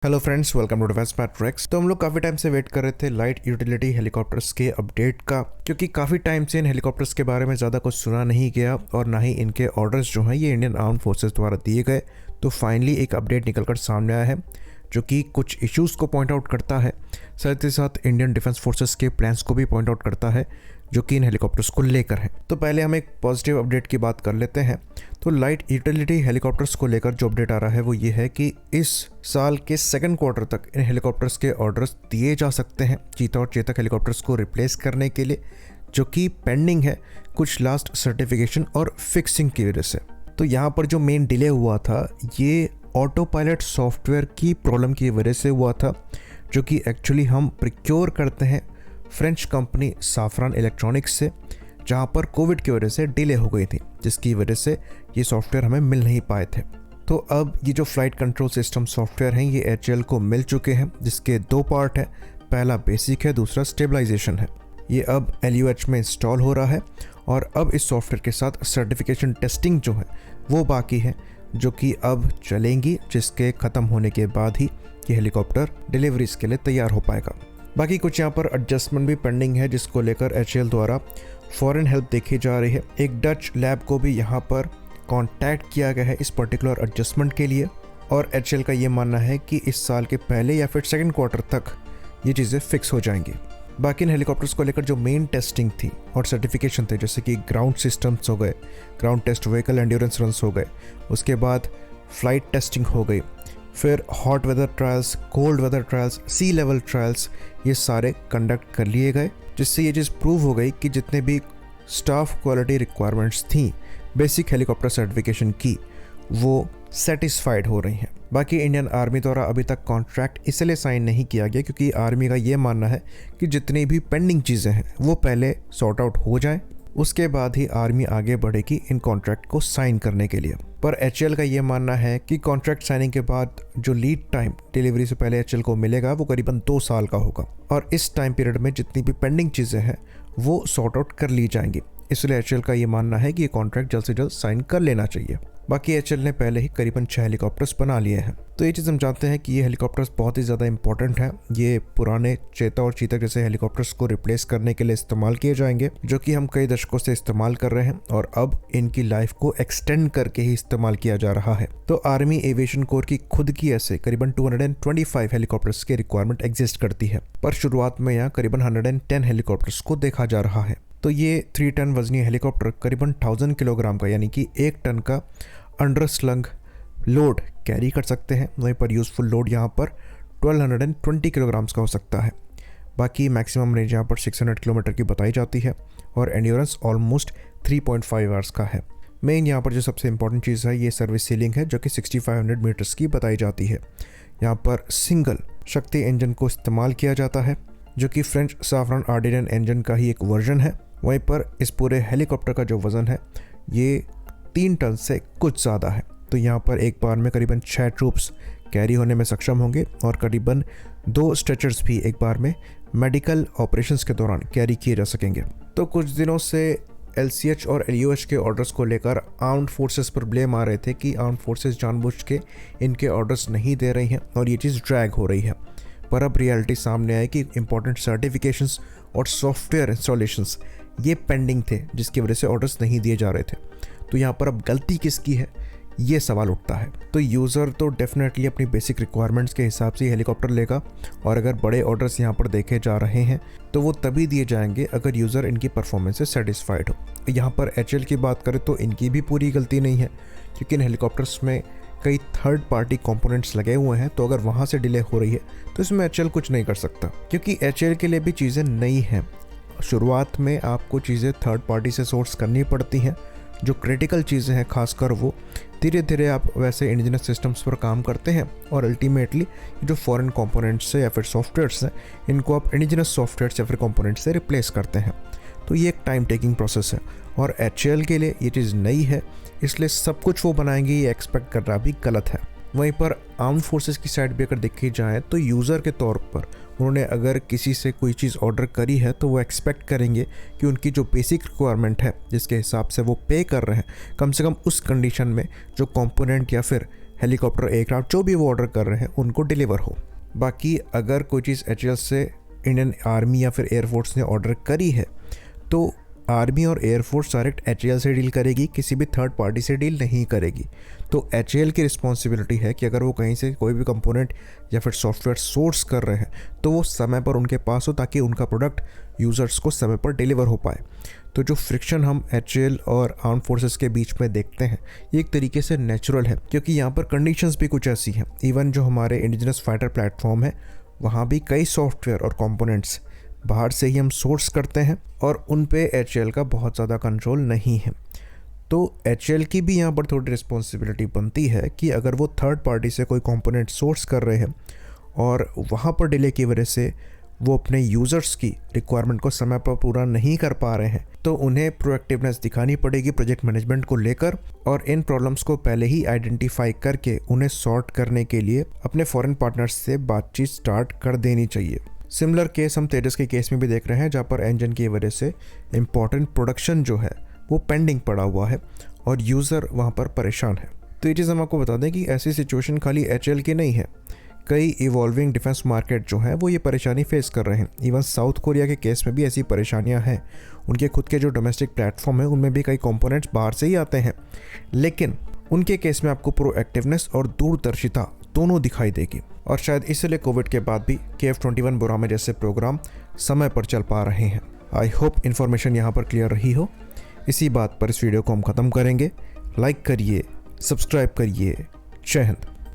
Hello friends, welcome to Defence Matrix. तो हम लोग काफ़ी टाइम से वेट कर रहे थे लाइट यूटिलिटी हेलीकॉप्टर्स के अपडेट का, क्योंकि काफ़ी टाइम से इन हेलीकॉप्टर्स के बारे में ज़्यादा कुछ सुना नहीं गया और ना ही इनके ऑर्डर्स जो हैं ये इंडियन आर्म फोर्सेस द्वारा दिए गए। तो फाइनली एक अपडेट निकलकर सामने आया है जो कि कुछ इश्यूज़ को पॉइंट आउट करता है, साथ ही साथ इंडियन डिफेंस फोर्सेस के प्लान्स को भी पॉइंट आउट करता है जो कि इन हेलीकॉप्टर्स को लेकर है। तो पहले हम एक पॉजिटिव अपडेट की बात कर लेते हैं। तो लाइट यूटिलिटी हेलीकॉप्टर्स को लेकर जो अपडेट आ रहा है वो ये है कि इस साल के सेकंड क्वार्टर तक इन हेलीकॉप्टर्स के ऑर्डर्स दिए जा सकते हैं चीता और चेतक हेलीकॉप्टर्स को रिप्लेस करने के लिए, जो कि पेंडिंग है कुछ लास्ट सर्टिफिकेशन और फिक्सिंग की वजह से। तो यहाँ पर जो मेन डिले हुआ था ये ऑटो पायलट सॉफ्टवेयर की प्रॉब्लम की वजह से हुआ था, जो कि एक्चुअली हम प्रिक्योर करते हैं फ्रेंच कंपनी साफरान इलेक्ट्रॉनिक्स से, जहां पर कोविड की वजह से डिले हो गई थी, जिसकी वजह से ये सॉफ्टवेयर हमें मिल नहीं पाए थे। तो अब ये जो फ्लाइट कंट्रोल सिस्टम सॉफ्टवेयर हैं ये एचएएल को मिल चुके हैं, जिसके दो पार्ट हैं, पहला बेसिक है, दूसरा स्टेबलाइजेशन है। ये अब LUH में इंस्टॉल हो रहा है और अब इस सॉफ्टवेयर के साथ सर्टिफिकेशन टेस्टिंग जो है वो बाकी है, जो कि अब चलेंगी, जिसके ख़त्म होने के बाद ही ये हेलीकॉप्टर डिलीवरीज के लिए तैयार हो पाएगा। बाकी कुछ यहाँ पर एडजस्टमेंट भी पेंडिंग है, जिसको लेकर एचएएल द्वारा फॉरेन हेल्प देखी जा रही है। एक डच लैब को भी यहाँ पर कांटेक्ट किया गया है इस पर्टिकुलर एडजस्टमेंट के लिए, और एचएएल का ये मानना है कि इस साल के पहले या फिर सेकंड क्वार्टर तक ये चीज़ें फिक्स हो जाएंगी। बाकी इन हेलीकॉप्टर्स को लेकर जो मेन टेस्टिंग थी और सर्टिफिकेशन थे, जैसे कि ग्राउंड सिस्टम्स हो गए, ground test vehicle endurance runs हो गए, उसके बाद फ्लाइट टेस्टिंग हो गई, फिर hot weather trials, cold weather trials, sea level trials, ये सारे कंडक्ट कर लिए गए, जिससे ये चीज़ प्रूव हो गई कि जितने भी स्टाफ क्वालिटी रिक्वायरमेंट्स थी बेसिक हेलीकॉप्टर सर्टिफिकेशन की, वो सेटिस्फाइड हो रही हैं। बाकी इंडियन आर्मी द्वारा अभी तक कॉन्ट्रैक्ट इसलिए साइन नहीं किया गया क्योंकि आर्मी का ये मानना है कि जितनी भी पेंडिंग चीज़ें हैं वो पहले सॉर्ट आउट हो जाएं, उसके बाद ही आर्मी आगे बढ़ेगी इन कॉन्ट्रैक्ट को साइन करने के लिए। पर एचएएल का ये मानना है कि कॉन्ट्रैक्ट साइनिंग के बाद जो लीड टाइम डिलीवरी से पहले एचएएल को मिलेगा वो करीबन 2 साल का होगा, और इस टाइम पीरियड में जितनी भी पेंडिंग चीज़ें हैं वो सॉर्ट आउट कर ली जाएंगी। इसलिए एचएएल का ये मानना है कि ये कॉन्ट्रैक्ट जल्द से जल्द साइन कर लेना चाहिए। बाकी एचएएल ने पहले ही करीबन 6 हेलीकॉप्टर्स बना लिए हैं। तो ये चीज़ हम जानते हैं कि ये हेलीकॉप्टर्स बहुत ही ज़्यादा इंपॉर्टेंट हैं। ये पुराने चेता और चीतक जैसे हेलीकॉप्टर्स को रिप्लेस करने के लिए इस्तेमाल किए जाएंगे, जो कि हम कई दशकों से इस्तेमाल कर रहे हैं और अब इनकी लाइफ को एक्सटेंड करके ही इस्तेमाल किया जा रहा है। तो आर्मी एविएशन कोर की खुद की ऐसे करीबन 225 हेलीकॉप्टर्स की रिक्वायरमेंट एग्जिस्ट करती है, पर शुरुआत में यहाँ करीबन 110 हेलीकॉप्टर्स को देखा जा रहा है। तो ये 3 टन वजनी हेलीकॉप्टर करीबन 1000 किलोग्राम का, यानी कि 1 टन का अंडर स्लंग लोड कैरी कर सकते हैं। वहीं पर यूज़फुल लोड यहाँ पर 1220 किलोग्राम्स का हो सकता है। बाकी मैक्सिमम रेंज यहाँ पर 600 किलोमीटर की बताई जाती है और एंड्योरेंस ऑलमोस्ट 3.5 आवर्स का है। मेन यहाँ पर जो सबसे इंपॉर्टेंट चीज़ है ये सर्विस सीलिंग है, जो कि 6500 मीटर्स की बताई जाती है। यहाँ पर सिंगल शक्ति इंजन को इस्तेमाल किया जाता है, जो कि फ्रेंच साफरान आर्डिनेंस इंजन का ही एक वर्जन है। वहीं पर इस पूरे हेलीकॉप्टर का जो वज़न है ये 3 टन से कुछ ज़्यादा है। तो यहाँ पर एक बार में करीबन 6 ट्रूप्स कैरी होने में सक्षम होंगे और करीबन 2 स्ट्रेचर्स भी एक बार में मेडिकल ऑपरेशंस के दौरान कैरी किए जा सकेंगे। तो कुछ दिनों से LCH और LUH के ऑर्डर्स को लेकर आर्म्ड फोर्सेस पर ब्लेम आ रहे थे कि आर्म्ड फोर्सेस जानबूझ के इनके ऑर्डर्स नहीं दे रही हैं और ये चीज़ ड्रैग हो रही है। पर अब रियलिटी सामने आई कि इंपॉर्टेंट सर्टिफिकेशंस और सॉफ्टवेयर इंस्टॉलेशंस ये पेंडिंग थे, जिसकी वजह से ऑर्डर्स नहीं दिए जा रहे थे। तो यहाँ पर अब गलती किसकी है, ये सवाल उठता है। तो यूज़र तो डेफिनेटली अपनी बेसिक रिक्वायरमेंट्स के हिसाब से हेलीकॉप्टर लेगा, और अगर बड़े ऑर्डर्स यहाँ पर देखे जा रहे हैं तो वो तभी दिए जाएंगे अगर यूज़र इनकी परफॉर्मेंस से सेटिस्फाइड हो। यहाँ पर एचएएल की बात करें तो इनकी भी पूरी गलती नहीं है, क्योंकि इन हेलीकॉप्टर्स में कई थर्ड पार्टी कंपोनेंट्स लगे हुए हैं। तो अगर वहाँ से डिले हो रही है तो इसमें एचएएल कुछ नहीं कर सकता, क्योंकि एचएएल के लिए भी चीज़ें नई हैं। शुरुआत में आपको चीज़ें थर्ड पार्टी से सोर्स करनी पड़ती हैं, जो क्रिटिकल चीज़ें हैं खासकर वो धीरे धीरे आप वैसे इंडिजिनस सिस्टम्स पर काम करते हैं, और अल्टीमेटली जो फॉरेन कंपोनेंट्स से या फिर सॉफ्टवेयर्स हैं इनको आप इंडिजिनस सॉफ्टवेयर्स या फिर कंपोनेंट्स से रिप्लेस करते हैं। तो ये एक टाइम टेकिंग प्रोसेस है और एचएएल के लिए ये चीज़ नई है, इसलिए सब कुछ वो बनाएंगे ये एक्सपेक्ट करना भी गलत है। वहीं पर आर्म फोर्सेस की साइड भी अगर देखी जाए तो यूज़र के तौर पर उन्होंने अगर किसी से कोई चीज़ ऑर्डर करी है तो वो एक्सपेक्ट करेंगे कि उनकी जो बेसिक रिक्वायरमेंट है जिसके हिसाब से वो पे कर रहे हैं, कम से कम उस कंडीशन में जो कंपोनेंट या फिर हेलीकॉप्टर, एयरक्राफ्ट जो भी वो ऑर्डर कर रहे हैं उनको डिलीवर हो। बाकी अगर कोई चीज़ एचएएल से इंडियन आर्मी या फिर एयरफोर्स ने ऑर्डर करी है तो आर्मी और एयरफोर्स डायरेक्ट एचएएल से डील करेगी, किसी भी थर्ड पार्टी से डील नहीं करेगी। तो एचएएल की रिस्पॉन्सिबिलिटी है कि अगर वो कहीं से कोई भी कंपोनेंट या फिर सॉफ्टवेयर सोर्स कर रहे हैं तो वो समय पर उनके पास हो, ताकि उनका प्रोडक्ट यूज़र्स को समय पर डिलीवर हो पाए। तो जो फ्रिक्शन हम एचएएल और आर्म फोर्सेस के बीच में देखते हैं ये एक तरीके से नेचुरल है, क्योंकि यहाँ पर कंडीशंस भी कुछ ऐसी हैं। इवन जो हमारे इंडिजिनस फाइटर प्लेटफॉर्म है वहाँ भी कई सॉफ्टवेयर और कंपोनेंट्स बाहर से ही हम सोर्स करते हैं और उन पे एचएएल का बहुत ज़्यादा कंट्रोल नहीं है। तो एचएएल की भी यहाँ पर थोड़ी रिस्पॉन्सिबिलिटी बनती है कि अगर वो थर्ड पार्टी से कोई कंपोनेंट सोर्स कर रहे हैं और वहाँ पर डिले की वजह से वो अपने यूज़र्स की रिक्वायरमेंट को समय पर पूरा नहीं कर पा रहे हैं तो उन्हें प्रोएक्टिवनेस दिखानी पड़ेगी प्रोजेक्ट मैनेजमेंट को लेकर, और इन प्रॉब्लम्स को पहले ही आइडेंटिफाई करके उन्हें सॉर्ट करने के लिए अपने फॉरेन पार्टनर्स से बातचीत स्टार्ट कर देनी चाहिए। सिमिलर केस हम तेजस के केस में भी देख रहे हैं, जहाँ पर इंजन की वजह से इम्पॉर्टेंट प्रोडक्शन जो है वो पेंडिंग पड़ा हुआ है और यूज़र वहाँ पर परेशान है। तो ये चीज़ हम आपको बता दें कि ऐसी सिचुएशन खाली एचएएल की नहीं है, कई इवॉल्विंग डिफेंस मार्केट जो है वो ये परेशानी फेस कर रहे हैं। इवन साउथ कोरिया के केस में भी ऐसी परेशानियां हैं, उनके खुद के जो डोमेस्टिक प्लेटफॉर्म है उनमें भी कई कंपोनेंट्स बाहर से ही आते हैं, लेकिन उनके केस में आपको प्रोएक्टिवनेस और दूरदर्शिता दोनों दिखाई देगी। और शायद इसलिए कोविड के बाद भी KF-21 बुरामा जैसे प्रोग्राम समय पर चल पा रहे हैं। आई होप इन्फॉर्मेशन यहाँ पर क्लियर रही हो। इसी बात पर इस वीडियो को हम ख़त्म करेंगे। लाइक करिए, सब्सक्राइब करिए। जय हिंद।